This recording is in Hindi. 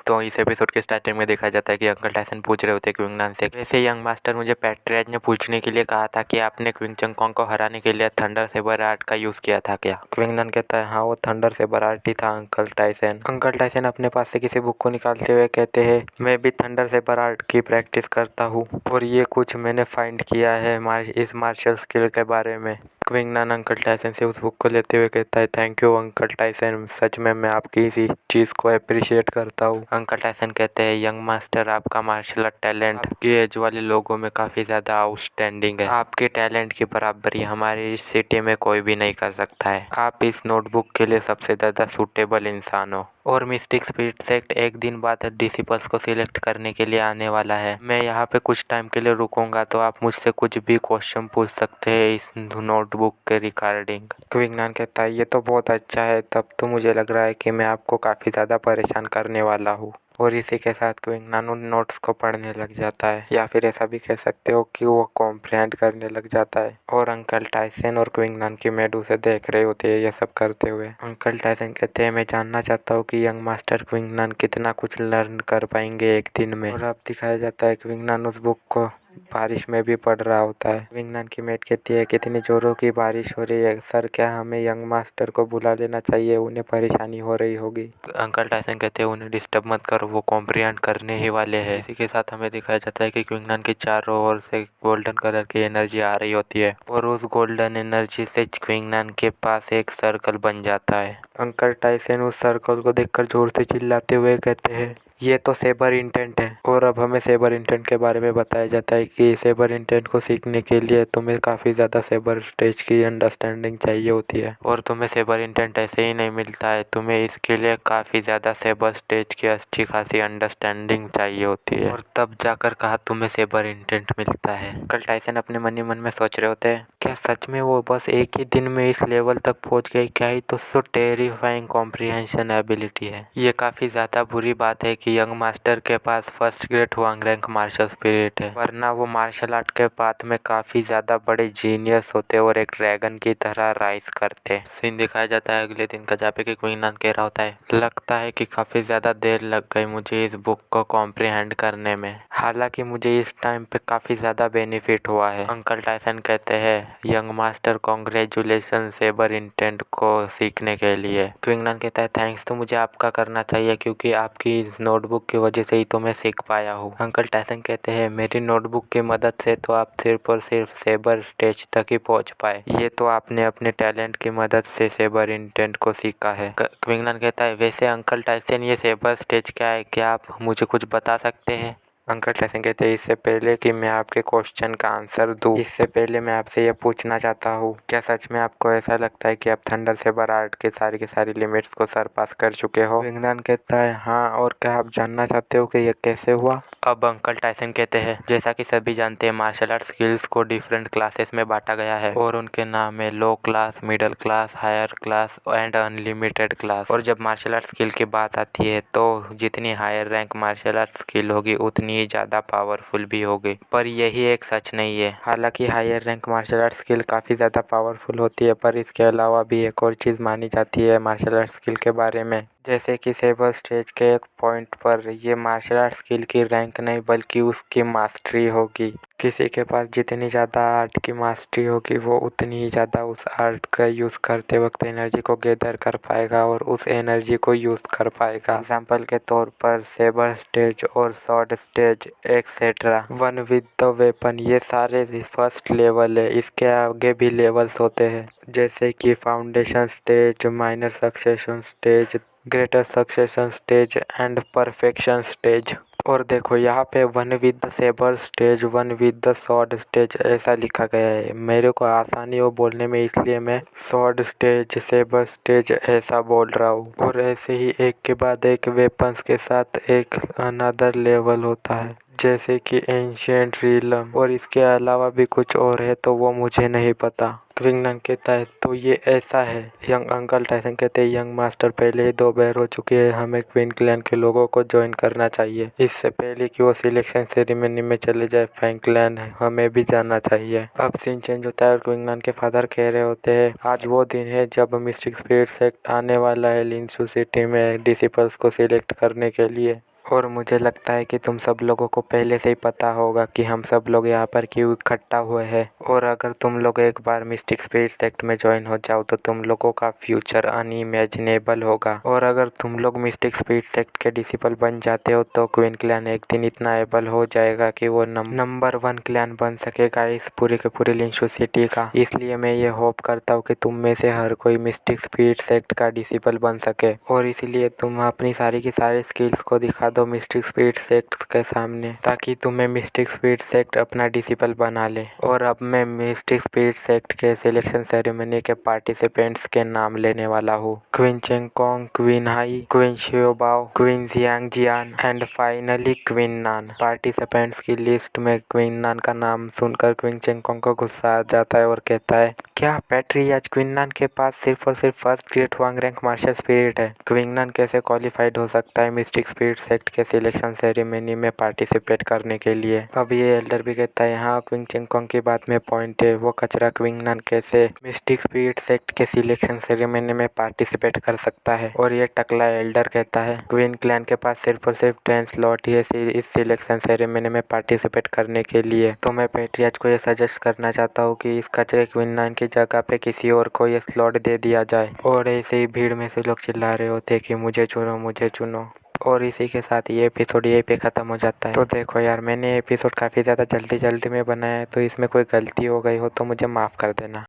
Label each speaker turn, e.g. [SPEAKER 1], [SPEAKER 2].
[SPEAKER 1] तो इस एपिसोड के स्टार्टिंग में देखा जाता है कि अंकल टायसन पूछ रहे होते हैं क्विंगनान से, वैसे यंग मास्टर मुझे पैट्रियाज ने पूछने के लिए कहा था कि आपने क्विंग चंगकोंग को हराने के लिए थंडर सेबर आर्ट का यूज किया था क्या? क्विंगनान कहता है हाँ वो थंडर सेबर आर्ट ही था अंकल टायसन। अंकल टायसन अपने पास से किसी बुक को निकालते हुए कहते हैं मैं भी थंडर सेबर आर्ट की प्रैक्टिस करता हूँ और ये कुछ मैंने फाइंड किया है इस मार्शल स्किल के बारे में। क्विंगनान अंकल टायसन से उस बुक को लेते हुए कहता है थैंक यू अंकल टायसन, सच में मैं आपकी इसी चीज़ को अप्रिशिएट करता हूँ। अंकल टायसन कहते हैं यंग मास्टर आपका मार्शल आर्ट टैलेंट आपके एज वाले लोगों में काफ़ी ज़्यादा आउटस्टैंडिंग है। आपके टैलेंट की बराबरी हमारी इस सिटी में कोई भी नहीं कर सकता है। आप इस नोटबुक के लिए सबसे ज़्यादा सूटेबल इंसान हो। और मिस्टिक स्पिरिट सेक्ट एक दिन बाद डिसिपल्स को सिलेक्ट करने के लिए आने वाला है। मैं यहाँ पे कुछ टाइम के लिए रुकूंगा तो आप मुझसे कुछ भी क्वेश्चन पूछ सकते हैं इस नोटबुक के रिगार्डिंग। क्विंगनान कहता है ये तो बहुत अच्छा है, तब तो मुझे लग रहा है कि मैं आपको काफ़ी ज़्यादा परेशान करने वाला हूँ। और इसी के साथ क्विंगनान उन नोट्स को पढ़ने लग जाता है, या फिर ऐसा भी कह सकते हो कि वो कॉम्प्रिहेंड करने लग जाता है। और अंकल टायसन और क्विंगनान की मेड उसे देख रहे होते हैं ये सब करते हुए। अंकल टायसन कहते हैं मैं जानना चाहता हूँ कि यंग मास्टर क्विंगनान कितना कुछ लर्न कर पाएंगे एक दिन में। और अब दिखाया जाता है क्विंगनान उस बुक को बारिश में भी पढ़ रहा होता है। क्विंगनान की मेट कहती है कितनी जोरों की बारिश हो रही है सर, क्या हमें यंग मास्टर को बुला लेना चाहिए, उन्हें परेशानी हो रही होगी। अंकल टायसन कहते हैं उन्हें डिस्टर्ब मत करो, वो कॉम्प्रिहेंड करने ही वाले हैं। इसी के साथ हमें दिखाया जाता है कि क्विंगनान के चारों ओर से गोल्डन कलर की एनर्जी आ रही होती है और उस गोल्डन एनर्जी से क्विंगनान के पास एक सर्कल बन जाता है। अंकल टायसन उस सर्कल को देखकर जोर से चिल्लाते हुए कहते हैं ये तो सेबर इंटेंट है। और अब हमें सेबर इंटेंट के बारे में बताया जाता है कि सेबर इंटेंट को सीखने के लिए तुम्हें काफ़ी ज़्यादा सेबर स्टेज की अंडरस्टैंडिंग चाहिए होती है और तुम्हें सेबर इंटेंट ऐसे ही नहीं मिलता है, तुम्हें इसके लिए काफ़ी ज़्यादा सेबर स्टेज की अच्छी खासी अंडरस्टैंडिंग चाहिए होती है और तब जाकर कहा तुम्हें सेबर इंटेंट मिलता है। अंकल टायसन अपने मन ही मन में सोच रहे होते हैं क्या सच में वो बस एक ही दिन में इस लेवल तक पहुंच गए, क्या ही तो सो टेरिफाइंग कॉम्प्रिहेंशन एबिलिटी है। ये काफ़ी ज़्यादा बुरी बात है कि यंग मास्टर के पास first grade Huang rank martial spirit है, वरना वो मार्शल आर्ट के पाथ में काफ़ी ज़्यादा बड़े जीनियस होते और एक ड्रैगन की तरह राइज करते। सीन दिखाया जाता है अगले दिन का, जहाँ पे कि क्विंगनान कह रहा होता है लगता है कि काफ़ी ज़्यादा देर लग गई मुझे इस बुक को कॉम्प्रिहेंड करने में, हालांकि मुझे इस टाइम पे काफ़ी ज़्यादा बेनिफिट हुआ है। अंकल टायसन कहते हैं young master congratulation sabre intent को सीखने के लिए। क्विंगनान कहता है थैंक्स तो मुझे आपका करना चाहिए क्योंकि आपकी इस नोटबुक की वजह से ही तो मैं सीख पाया हूँ। अंकल टायसन कहते हैं मेरी नोटबुक की मदद से तो आप सिर्फ और सिर्फ सेबर स्टेज तक ही पहुँच पाए, ये तो आपने अपने टैलेंट की मदद से सेबर इंटेंट को सीखा है। क्विंगनान कहता है वैसे अंकल टायसन ये सेबर स्टेज क्या है, क्या आप मुझे कुछ बता सकते हैं? अंकल टायसन कहते हैं इससे पहले कि मैं आपके क्वेश्चन का आंसर दूं, इससे पहले मैं आपसे ये पूछना चाहता हूँ क्या सच में आपको ऐसा लगता है कि आप थंडर सेबर आर्ट के की सारी लिमिट्स को सरपास कर चुके हो? क्विंगनान कहता है हाँ, और क्या आप जानना चाहते हो कि ये कैसे हुआ? अब अंकल टायसन कहते हैं जैसा कि सभी जानते हैं मार्शल आर्ट स्किल्स को डिफरेंट क्लासेस में बांटा गया है और उनके नाम है low class, middle class, higher class and unlimited class. और जब मार्शल आर्ट स्किल की बात आती है तो जितनी higher rank martial art skill होगी उतनी ही ज़्यादा पावरफुल भी होगी, पर यही एक सच नहीं है। हालांकि higher rank martial art skill काफ़ी ज़्यादा पावरफुल होती है, पर इसके अलावा भी एक और चीज़ मानी जाती है मार्शल आर्ट स्किल के बारे में, जैसे कि सेबर स्टेज के एक पॉइंट पर ये मार्शल आर्ट स्किल की रैंक नहीं बल्कि उसकी मास्टरी होगी। किसी के पास जितनी ज़्यादा आर्ट की मास्टरी होगी वो उतनी ही ज़्यादा उस आर्ट का यूज़ करते वक्त एनर्जी को गैदर कर पाएगा और उस एनर्जी को यूज़ कर पाएगा। एग्जाम्पल के तौर पर सेबर स्टेज और short stage etcetera, one with the weapon, ये सारे फर्स्ट लेवल है। इसके आगे भी लेवल्स होते हैं जैसे कि foundation stage, minor succession stage, greater succession stage and perfection stage. और देखो यहाँ पे one with the sabre stage, one with the sword stage ऐसा लिखा गया है। मेरे को आसानी हो बोलने में इसलिए मैं स्वॉर्ड स्टेज, सेबर स्टेज ऐसा बोल रहा हूँ। और ऐसे ही एक के बाद एक वेपन्स के साथ एक अनदर लेवल होता है जैसे कि एंशिएंट रिलम, और इसके अलावा भी कुछ और है तो वो मुझे नहीं पता। क्विंगनान कहता है तो ये ऐसा है। यंग अंकल टायसन कहते हैं यंग मास्टर पहले ही 2 बार हो चुके हैं, हमें क्वीन क्लैन के लोगों को ज्वाइन करना चाहिए इससे पहले कि वो सिलेक्शन सेरेमनी में चले जाए। फैंग क्लैन हमें भी जाना चाहिए। अब सीन चेंज होता है और क्विंगनान के फादर कह रहे होते हैं आज वो दिन है जब मिस्टिक स्पिरिट सेक्ट आने वाला है लिंसू सिटी में डिसिपल्स को सिलेक्ट करने के लिए। और मुझे लगता है कि तुम सब लोगों को पहले से ही पता होगा कि हम सब लोग यहाँ पर क्यों इकट्ठा हुए हैं। और अगर तुम लोग एक बार मिस्टिक स्पिरिट सेक्ट में ज्वाइन हो जाओ तो तुम लोगों का फ्यूचर अनइमेजिनेबल होगा। और अगर तुम लोग मिस्टिक स्पिरिट सेक्ट के डिसिपल बन जाते हो तो क्वीन क्लैन एक दिन इतना एबल हो जाएगा कि वो नंबर 1 क्लैन बन सकेगा इस पूरे के पूरे लिंशु सिटी का। इसलिए मैं ये होप करता हूँ कि तुम में से हर कोई मिस्टिक स्पिरिट सेक्ट का डिसिपल बन सके। और इसलिए तुम अपनी सारी की सारी स्किल्स को दिखा दो मिस्टिक स्पिरिट सेक्ट के सामने, ताकि तुम्हें मिस्टिक स्पिरिट सेक्ट अपना डिसिपल बना ले। और अब मैं मिस्टिक स्पिरिट सेक्ट के सिलेक्शन सेरेमनी के पार्टिसिपेंट्स के नाम लेने वाला हूँ। Qin Chengkong, Qin Hai, Qin Xiaobao, Qin Jiang Jian and finally Qin Nan. Participants की लिस्ट में क्वीन नान का नाम सुनकर क्वीन चेंगकोंग को गुस्सा आ जाता है और कहता है, क्या पैट्रियाज क्वीन नान के पास सिर्फ और सिर्फ first grade Huang rank martial spirit है? क्वीन नान कैसे क्वालिफाइड हो सकता है मिस्टिक स्पिरिट सेक्ट के सिलेक्शन सेरेमनी में पार्टिसिपेट करने के लिए? अब ये एल्डर भी कहता है, हाँ क्वीन चेंगकोंग की बात में पॉइंट है, वो कचरा क्वीन नान कैसे मिस्टिक स्पिरिट सेक्ट के सिलेक्शन सेरेमनी में पार्टिसिपेट कर सकता है? और ये टकला एल्डर कहता है, क्वीन क्लैन के पास सिर्फ और सिर्फ 10 स्लॉट ही है इस सिलेक्शन सेरेमनी में पार्टिसिपेट करने के लिए। तो मैं पैट्रियाज को ये सजेस्ट करना चाहता हूँ कि इस कचरे क्वीन नान की जगह पे किसी और को ये स्लॉट दे दिया जाए। और ऐसे ही भीड़ में से लोग चिल्ला रहे होते कि मुझे चुनो मुझे चुनो। और इसी के साथ ये एपिसोड यहीं पे ख़त्म हो जाता है। तो देखो यार, मैंने एपिसोड काफ़ी ज़्यादा जल्दी में बनाया है, तो इसमें कोई गलती हो गई हो तो मुझे माफ़ कर देना।